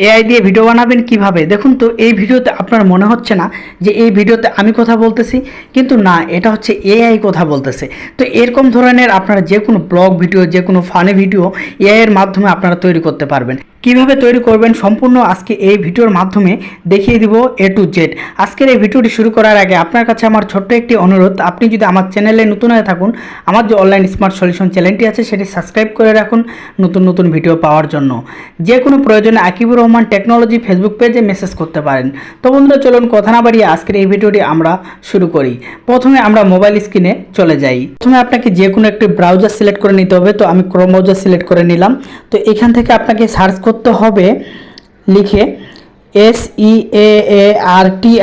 AI দিয়ে video বানাবেন কিভাবে? দেখুন তো এই ভিডিওতে আপনার মনে হচ্ছে না যে এই ভিডিওতে আমি কথা বলতেছি, কিন্তু না, এটা হচ্ছে এআই কথা বলতেছে। তো এরকম ধরনের আপনারা যে কোনো ব্লগ ভিডিও, যে কোনো ফানি ভিডিও এআই এর মাধ্যমে আপনারা তৈরি করতে পারবেন। কিভাবে তৈরি করবেন সম্পূর্ণ আজকে এই ভিডিওর মাধ্যমে দেখিয়ে দিব A to Z। আজকের এই ভিডিওটি শুরু করার আগে আপনার কাছে আমার ছোট্ট একটি অনুরোধ, আপনি যদি আমার চ্যানেলে নতুন হয়ে থাকুন, আমার যে অনলাইন স্মার্ট সলিউশন চ্যানেলটি আছে সেটি সাবস্ক্রাইব করে রাখুন নতুন নতুন ভিডিও পাওয়ার জন্য। যে কোনো প্রয়োজনে আকিবুর রহমান টেকনোলজি ফেসবুক পেজে মেসেজ করতে পারেন। তো বন্ধুরা, চলুন কথা না বাড়িয়ে আজকের এই ভিডিওটি আমরা শুরু করি। প্রথমে আমরা মোবাইল স্ক্রিনে চলে যাই। প্রথমে আপনাকে যে কোনো একটি ব্রাউজার সিলেক্ট করে নিতে হবে। তো আমি ক্রোম ব্রাউজার সিলেক্ট করে নিলাম। তো এখান থেকে আপনাকে সার্চ করতে হবে লিখে SEAARTI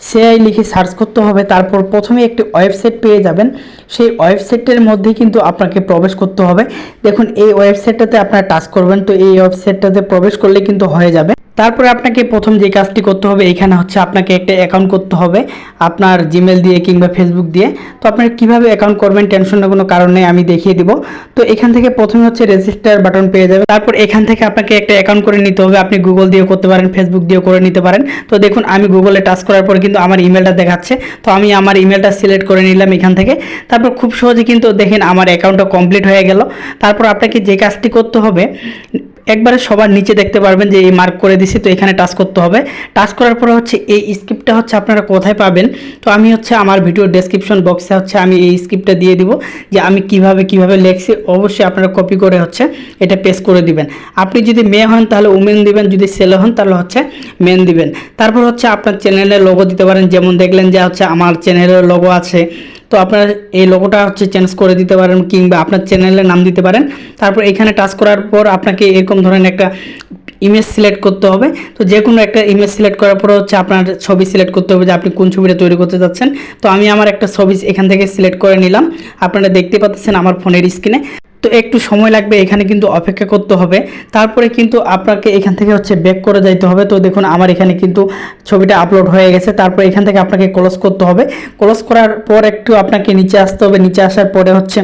সেআই লিখে সার্চ করতে হবে। তারপর প্রথমে একটি ওয়েবসাইট পেয়ে যাবেন। সেই ওয়েবসাইটের মধ্যে কিন্তু আপনাকে প্রবেশ করতে হবে। দেখুন, এই ওয়েবসাইটটাতে আপনারা টাচ করবেন। তো এই ওয়েবসাইটটাতে প্রবেশ করলে কিন্তু হয়ে যাবে। তারপরে আপনাকে প্রথম যে কাজটি করতে হবে, এখানে হচ্ছে আপনাকে একটা অ্যাকাউন্ট করতে হবে আপনার জিমেল দিয়ে কিংবা ফেসবুক দিয়ে। তো আপনারা কীভাবে অ্যাকাউন্ট করবেন টেনশনের কোনো কারণ নেই, আমি দেখিয়ে দিব। তো এখান থেকে প্রথমে হচ্ছে রেজিস্টার বাটন পেয়ে যাবেন। তারপর এখান থেকে আপনাকে একটা অ্যাকাউন্ট করে নিতে হবে। আপনি গুগল দিয়েও করতে পারেন, ফেসবুক দিয়েও করে নিতে পারেন। তো দেখুন, আমি গুগলে টাচ করার পর কিন্তু আমার ইমেলটা দেখাচ্ছে। তো আমি আমার ইমেলটা সিলেক্ট করে নিলাম এখান থেকে। তারপর খুব সহজে কিন্তু দেখেন আমার অ্যাকাউন্টটা কমপ্লিট হয়ে গেল। তারপর আপনাকে যে কাজটি করতে হবে, একবারে সবার নিচে দেখতে পারবেন যে এই মার্ক করে দিছি। তো এখানে টাচ করতে হবে। টাচ করার পরে হচ্ছে এই স্ক্রিপ্টটা হচ্ছে আপনারা কোথায় পাবেন। তো আমি হচ্ছে আমার ভিডিও ডেসক্রিপশন বক্সে হচ্ছে আমি এই স্ক্রিপ্টটা দিয়ে দিব যে আমি কিভাবে লিখছি। অবশ্যই আপনারা কপি করে হচ্ছে এটা পেস্ট করে দিবেন। আপনি যদি মেয়ে হন তাহলে উমেন দিবেন, যদি ছেলে হন তাহলে হচ্ছে মেন দিবেন। তারপর হচ্ছে আপনার চ্যানেলের লোগো দিতে পারেন। যেমন দেখলেন যে হচ্ছে আমার চ্যানেলের লোগো আছে, তো আপনারা এই লোগোটা হচ্ছে চেঞ্জ করে দিতে পারেন কিংবা আপনার চ্যানেলের নাম দিতে পারেন। তারপর এখানে টাচ করার পর আপনাকে এরকম ধরনের একটা ইমেজ সিলেক্ট করতে হবে। তো যে কোনো একটা ইমেজ সিলেক্ট করার পর হচ্ছে আপনার ছবি সিলেক্ট করতে হবে যে আপনি কোন ছবিটা তৈরি করতে যাচ্ছেন। তো আমি আমার একটা ছবি এখান থেকে সিলেক্ট করে নিলাম। আপনারা দেখতে পাচ্ছেন আমার ফোনের স্ক্রিনে। তো একটু সময় লাগবে, এখানে কিন্তু অপেক্ষা করতে হবে। তারপরে কিন্তু আপনাকে এখান থেকে হচ্ছে ব্যাক করে যাইতে হবে। তো দেখুন আমার এখানে কিন্তু ছবিটা আপলোড হয়ে গেছে। তারপর এখান থেকে আপনাকে ক্লোজ করতে হবে। ক্লোজ করার পর একটু আপনাকে নিচে আসতে হবে। নিচে আসার পরে হচ্ছে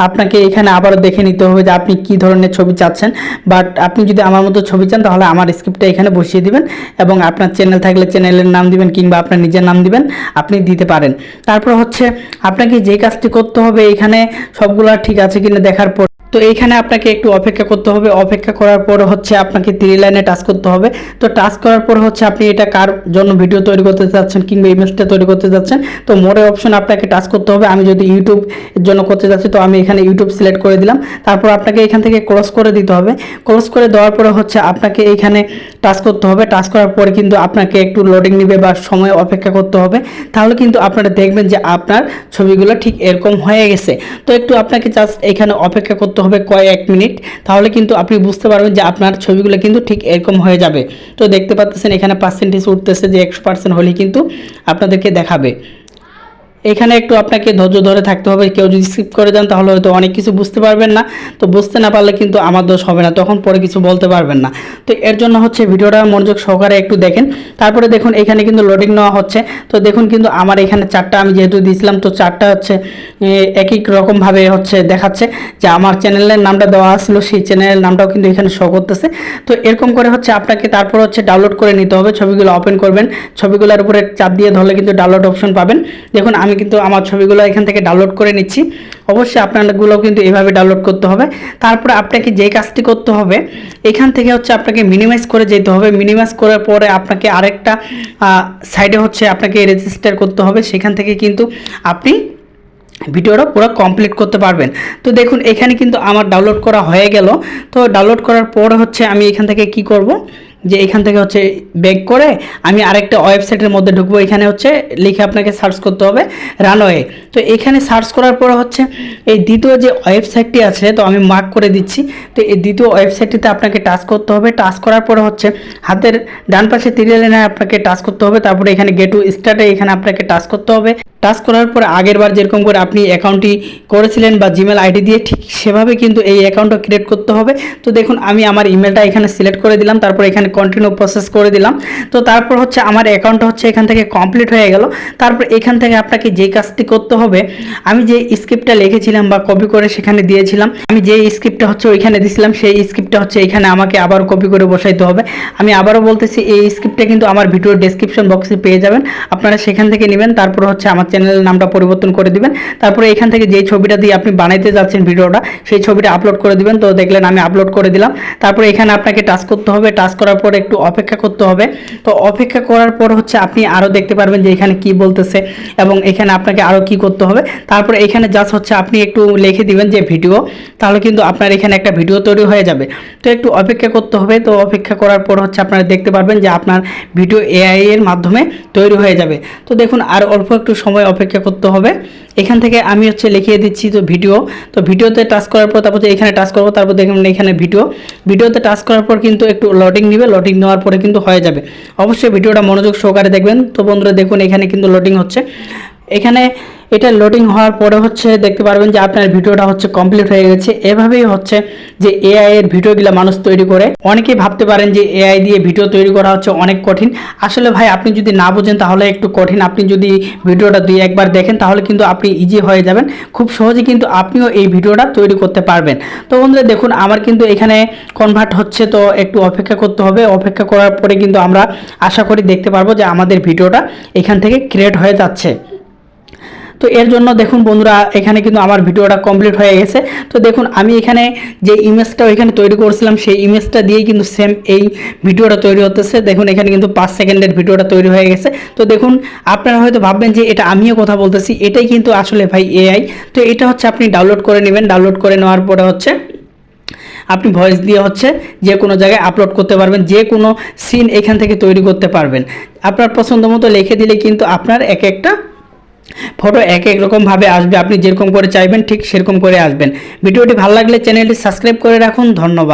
আপনাকে এখানে আবারও দেখে নিতে হবে যে আপনি কী ধরনের ছবি চাচ্ছেন। বাট আপনি যদি আমার মতো ছবি চান তাহলে আমার স্ক্রিপ্টটা এখানে বসিয়ে দিবেন এবং আপনার চ্যানেল থাকলে চ্যানেলের নাম দিবেন কিংবা আপনার নিজের নাম দিবেন, আপনি দিতে পারেন। তারপর হচ্ছে আপনাকে যে কাজটি করতে হবে, এখানে সবগুলো ঠিক আছে কিনা দেখার পর তো এইখানে আপনাকে একটু অপেক্ষা করতে হবে। অপেক্ষা করার পর হচ্ছে আপনাকে 3 লাইনে টাচ করতে হবে। তো টাচ করার পর হচ্ছে আপনি এটা কার জন্য ভিডিও তৈরি করতে যাচ্ছেন কিংবা ইমেজটা তৈরি করতে যাচ্ছেন, তো মোরে অপশন আপনাকে টাচ করতে হবে। আমি যদি ইউটিউব এর জন্য করতে যাচ্ছি তো আমি এখানে ইউটিউব সিলেক্ট করে দিলাম। তারপর আপনাকে এখান থেকে ক্লোজ করে দিতে হবে। ক্লোজ করে দেওয়ার পরে হচ্ছে আপনাকে এইখানে টাচ করতে হবে। টাচ করার পরে কিন্তু আপনাকে একটু লোডিং নেবে বা সময় অপেক্ষা করতে হবে। তাহলে কিন্তু আপনারা দেখবেন যে আপনার ছবিগুলো ঠিক এরকম হয়ে গেছে। তো একটু আপনাকে জাস্ট এখানে অপেক্ষা করতে হবে কয়েক মিনিট, তাহলে কিন্তু আপনি বুঝতে পারবেন যে আপনার ছবিগুলো কিন্তু ঠিক এরকম হয়ে যাবে। তো দেখতে পাচ্ছেন এখানে পার্সেন্টেজ উঠতেছে যে 100% হলেই কিন্তু আপনাদেরকে দেখাবে। এখানে একটু আপনাকে ধৈর্য ধরে থাকতে হবে। কেউ যদি স্কিপ করে যান তাহলে হয়তো অনেক কিছু বুঝতে পারবেন না। তো বুঝতে না পারলে কিন্তু আমার দোষ হবে না, তখন পরে কিছু বলতে পারবেন না। তো এর জন্য হচ্ছে ভিডিওটা মনোযোগ সহকারে একটু দেখেন। তারপরে দেখুন এখানে কিন্তু লোডিং নেওয়া হচ্ছে। তো দেখুন কিন্তু আমার এখানে 4টা আমি যেহেতু দিয়েছিলাম, তো 4টা হচ্ছে একই রকমভাবে হচ্ছে দেখাচ্ছে যে আমার চ্যানেলের নামটা দেওয়া ছিল, সেই চ্যানেলের নামটাও কিন্তু এখানে শো করতেছে। তো এরকম করে হচ্ছে আপনাকে তারপর হচ্ছে ডাউনলোড করে নিতে হবে। ছবিগুলো ওপেন করবেন, ছবিগুলোর উপরে চাপ দিয়ে ধরলে কিন্তু ডাউনলোড অপশন পাবেন। দেখুন আমি কিন্তু আমার ছবিগুলো এখান থেকে ডাউনলোড করে নিচ্ছি। অবশ্যই আপনারগুলো কিন্তু এভাবে ডাউনলোড করতে হবে। তারপরে আপনাকে যে কাজটি করতে হবে, এখান থেকে হচ্ছে আপনাকে মিনিমাইজ করে যেতে হবে। মিনিমাইজ করার পরে আপনাকে আরেকটা সাইডে হচ্ছে আপনাকে রেজিস্টার করতে হবে। সেখান থেকে কিন্তু আপনি ভিডিওটা পুরো কমপ্লিট করতে পারবেন। তো দেখুন এখানে কিন্তু আমার ডাউনলোড করা হয়ে গেল। তো ডাউনলোড করার পর হচ্ছে আমি এখান থেকে কি করব, যে এখান থেকে হচ্ছে ব্যাক করে আমি আরেকটা ওয়েবসাইটের মধ্যে ঢুকবো। এখানে হচ্ছে লিখে আপনাকে সার্চ করতে হবে রানওয়ে। তো এখানে সার্চ করার পরে হচ্ছে এই দ্বিতীয় যে ওয়েবসাইটটি আছে, তো আমি মার্ক করে দিচ্ছি। তো এই দ্বিতীয় ওয়েবসাইটটিতে আপনাকে টাচ করতে হবে। টাচ করার পরে হচ্ছে হাতের ডান পাশে 3 লাইনে আপনাকে টাচ করতে হবে। তারপরে এখানে গেট টু স্টার্টে এখানে আপনাকে টাচ করতে হবে। টাচ করার পর আগের বার যেরকম করে আপনি অ্যাকাউন্টটি করেছিলেন বা জিমেল আইডি দিয়ে ঠিক সেভাবে কিন্তু এই অ্যাকাউন্টটা ক্রিয়েট করতে হবে। তো দেখুন আমি আমার ইমেলটা এখানে সিলেক্ট করে দিলাম, তারপর এখানে কন্টিনিউ প্রসেস করে দিলাম। তো তারপর হচ্ছে আমার অ্যাকাউন্টটা হচ্ছে এখান থেকে কমপ্লিট হয়ে গেল। তারপর এখান থেকে আপনাকে যে কাজটি করতে হবে, আমি যে স্ক্রিপ্টটা লিখেছিলাম বা কপি করে সেখানে দিয়েছিলাম, আমি যে স্ক্রিপ্টটা হচ্ছে ওইখানে দিয়েছিলাম সেই স্ক্রিপ্টটা হচ্ছে এখানে আমাকে আবার কপি করে বসাইতে হবে। আমি আবারও বলতেছি এই স্ক্রিপ্টটা কিন্তু আমার ভিডিওর ডেসক্রিপশন বক্সে পেয়ে যাবেন, আপনারা সেখান থেকে নেবেন। তারপর হচ্ছে আমার চ্যানেলের নামটা পরিবর্তন করে দিবেন। তারপরে এখান থেকে যেই ছবিটা দিয়ে আপনি বানাইতে যাচ্ছেন ভিডিওটা, সেই ছবিটা আপলোড করে দিবেন। তো দেখলেন আমি আপলোড করে দিলাম। তারপরে এখানে আপনাকে টাচ করতে হবে, টাচ করার পর একটু অপেক্ষা করতে হবে। তো অপেক্ষা করার পর হচ্ছে আপনি আরও দেখতে পারবেন যে এখানে কি বলতেছে এবং এখানে আপনাকে আরও কি করতে হবে। তারপরে এখানে জাস্ট হচ্ছে আপনি একটু লিখে দিবেন যে ভিডিও, তাহলে কিন্তু আপনার এখানে একটা ভিডিও তৈরি হয়ে যাবে। তো একটু অপেক্ষা করতে হবে। তো অপেক্ষা করার পর হচ্ছে আপনারা দেখতে পারবেন যে আপনার ভিডিও এআই এর মাধ্যমে তৈরি হয়ে যাবে। তো দেখুন আর অল্প একটু সময় অপেক্ষা করতে হবে। এখান থেকে আমি হচ্ছে লিখিয়ে দিচ্ছি তো ভিডিও। তো ভিডিওতে টাচ করার পর তারপর এখানে টাচ করবো, তারপর দেখুন এখানে ভিডিওতে টাচ করার পর কিন্তু একটু লোডিং নেবে, লোডিং নেওয়ার পরে কিন্তু হয়ে যাবে। অবশ্যই ভিডিওটা মনোযোগ সহকারে দেখবেন। তো বন্ধুরা দেখুন এখানে কিন্তু লোডিং হচ্ছে। এখানে এটা লোডিং হওয়ার পরে হচ্ছে দেখতে পারবেন যে আপনার ভিডিওটা হচ্ছে কমপ্লিট হয়ে গেছে। এভাবেই হচ্ছে যে এআই এর ভিডিওগুলো মানুষ তৈরি করে। অনেকেই ভাবতে পারেন যে এআই দিয়ে ভিডিও তৈরি করা হচ্ছে অনেক কঠিন। আসলে ভাই আপনি যদি না বোঝেন তাহলে একটু কঠিন, আপনি যদি ভিডিওটা দুই একবার দেখেন তাহলে কিন্তু আপনি ইজি হয়ে যাবেন। খুব সহজে কিন্তু আপনিও এই ভিডিওটা তৈরি করতে পারবেন। তো বন্ধুরা দেখুন আমার কিন্তু এখানে কনভার্ট হচ্ছে, তো একটু অপেক্ষা করতে হবে। অপেক্ষা করার পরে কিন্তু আমরা আশা করি দেখতে পারবো যে আমাদের ভিডিওটা এখান থেকে ক্রিয়েট হয়ে যাচ্ছে। তো এর জন্য দেখুন বন্ধুরা এখানে কিন্তু আমার ভিডিওটা কমপ্লিট হয়ে গেছে। তো দেখুন আমি এখানে যে ইমেজটা এখানে তৈরি করেছিলাম সেই ইমেজটা দিয়েই কিন্তু সেম এই ভিডিওটা তৈরি হতেছে। দেখুন এখানে কিন্তু 5 সেকেন্ডের ভিডিওটা তৈরি হয়ে গেছে। তো দেখুন আপনারা হয়তো ভাববেন যে এটা আমিও কথা বলতেছি, এটাই কিন্তু আসলে ভাই এআই। তো এটা হচ্ছে আপনি ডাউনলোড করে নেবেন। ডাউনলোড করে নেওয়ার পরে হচ্ছে আপনি ভয়েস দিয়ে হচ্ছে যে কোনো জায়গায় আপলোড করতে পারবেন, যে কোনো সিন এখান থেকে তৈরি করতে পারবেন। আপনার পছন্দ মতো লিখে দিলে কিন্তু আপনার এক একটা ফটো এক এক রকমভাবে আসবে। আপনি যেরকম করে চাইবেন ঠিক সেরকম করে আসবেন। ভিডিওটি ভালো লাগলে চ্যানেলটি সাবস্ক্রাইব করে রাখুন। ধন্যবাদ।